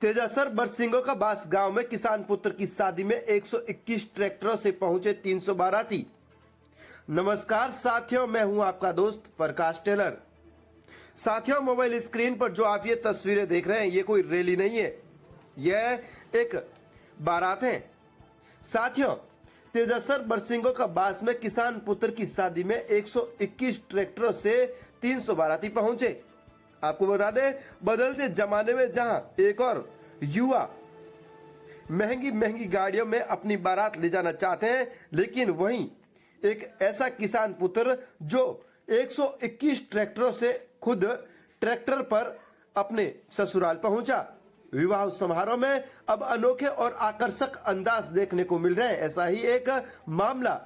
तेजासर बरसिंगो का बास गांव में किसान पुत्र की शादी में 121 ट्रैक्टरों से पहुंचे 300 बाराती। नमस्कार साथियों, मैं हूं आपका दोस्त प्रकाश टेलर। साथियों, मोबाइल स्क्रीन पर जो आप ये तस्वीरें देख रहे हैं, ये कोई रैली नहीं है, यह एक बारात है। साथियों, तेजासर बरसिंगो का बास में किसान पुत्र की शादी में 121 ट्रैक्टरों से 300 बाराती पहुंचे। आपको बता दें, बदलते जमाने में जहां एक और युवा महंगी महंगी गाड़ियों में अपनी बारात ले जाना चाहते हैं, लेकिन वहीं एक ऐसा किसान पुत्र जो 121 ट्रैक्टरों से खुद ट्रैक्टर पर अपने ससुराल पहुंचा। विवाह समारोह में अब अनोखे और आकर्षक अंदाज देखने को मिल रहे हैं। ऐसा ही एक मामला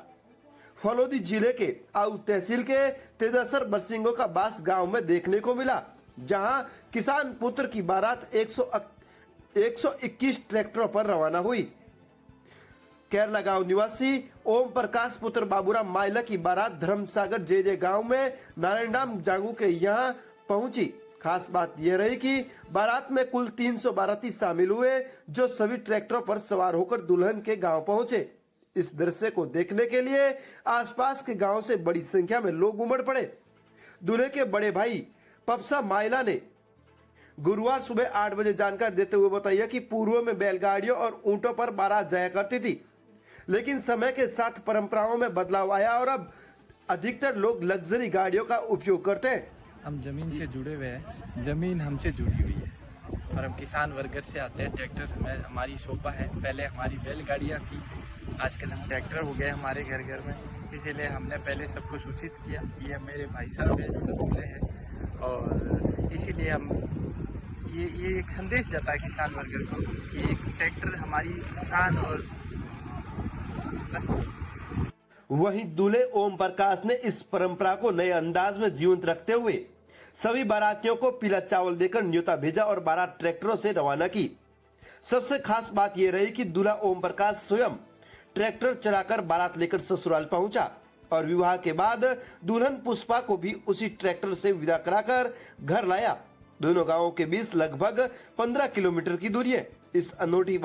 फलोदी जिले के आऊ तहसील के तेजासर बरसिंगो का बास गांव में देखने को मिला, जहां किसान पुत्र की बारात 121 ट्रैक्टरों पर रवाना हुई। केरला गांव निवासी ओम प्रकाश पुत्र बाबूराम माइला की बारात धर्मसागर जे गांव में नारायणराम जांगू के यहां पहुंची। खास बात यह रही कि बारात में कुल 300 बाराती शामिल हुए, जो सभी ट्रैक्टरों पर सवार होकर दुल्हन के गांव पहुंचे। इस दृश्य को देखने के लिए आसपास के गांव से बड़ी संख्या में लोग उमड़ पड़े। दूल्हे के बड़े भाई पपसा माइला ने गुरुवार सुबह 8 बजे जानकारी देते हुए बताया कि पूर्व में बैलगाड़ियों और ऊंटों पर बारात जाया करती थी, लेकिन समय के साथ परंपराओं में बदलाव आया और अब अधिकतर लोग लग्जरी गाड़ियों का उपयोग करते हैं। हम जमीन से जुड़े हुए हैं, जमीन हमसे जुड़ी हुई है और हम किसान वर्ग से आते हैं। ट्रैक्टर में हमारी शोभा है। पहले हमारी बैलगाड़ियाँ थी, आजकल हम ट्रैक्टर हो गए हमारे घर घर में, इसीलिए हमने पहले सबको सूचित किया। ये मेरे भाई साहब है जो दूल्हे हैं, और इसीलिए हम ये एक संदेश जाता है किसान वर्ग को कि एक ट्रैक्टर हमारी शान। और वहीं दूल्हे ओम प्रकाश ने इस परंपरा को नए अंदाज में जीवंत रखते हुए सभी बारातियों को पीला चावल देकर न्योता भेजा और बारात ट्रैक्टरों से रवाना की। सबसे खास बात यह रही कि दूल्हा ओम प्रकाश स्वयं ट्रैक्टर चलाकर बारात लेकर ससुराल पहुंचा और विवाह के बाद दुल्हन पुष्पा को भी उसी ट्रैक्टर से विदा कराकर घर लाया। दोनों गांवों के बीच लगभग 15 किलोमीटर की दूरी है। इस अनूठी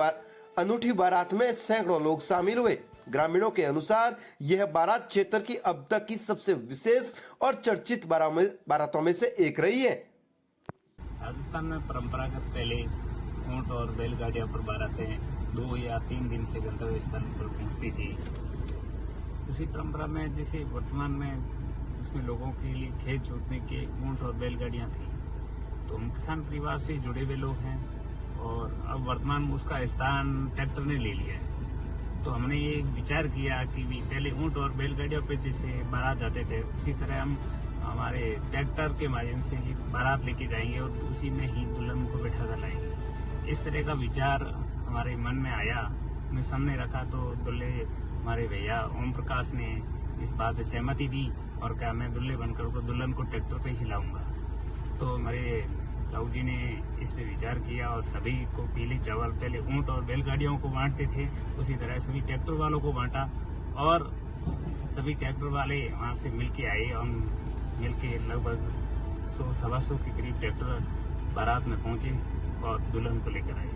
बारात में सैकड़ों लोग शामिल हुए। ग्रामीणों के अनुसार यह बारात क्षेत्र की अब तक की सबसे विशेष और चर्चित बारातों में से एक रही है। राजस्थान में परंपरागत पहले ऊंट और बैलगाड़ियों पर बारातें 2 या 3 दिन से गंतव्य स्थान पर पहुंचती थी। उसी परंपरा में जैसे वर्तमान में उसमें लोगों के लिए खेत जोतने के ऊंट और बैलगाड़ियां थी, तो हम किसान परिवार से जुड़े हुए लोग हैं और अब वर्तमान में उसका स्थान ट्रैक्टर ने ले लिया है। तो हमने ये विचार किया कि पहले ऊंट और बैलगाड़ियों पे जैसे बारात जाते थे, उसी तरह हम हमारे ट्रैक्टर के माध्यम से ही बारात लेके जाएंगे और उसी में ही दुल्हन को बैठा कर लाएंगे। इस तरह का विचार हमारे मन में आया, मैं सामने रखा तो दूल्हे हमारे भैया ओम प्रकाश ने इस बात से सहमति दी और कहा मैं दूल्हे बनकर दुल्हन को ट्रैक्टर पे ही लाऊंगा। तो हमारे ताऊ जी ने इस पे विचार किया और सभी को पीले चावल, पहले ऊंट और बैलगाड़ियों को बांटते थे, उसी तरह सभी ट्रैक्टर वालों को बांटा और सभी ट्रैक्टर वाले वहां से मिलके आए और मिलके लगभग 100-125 के करीब ट्रैक्टर बारात में पहुंचे और दुल्हन को लेकर आए।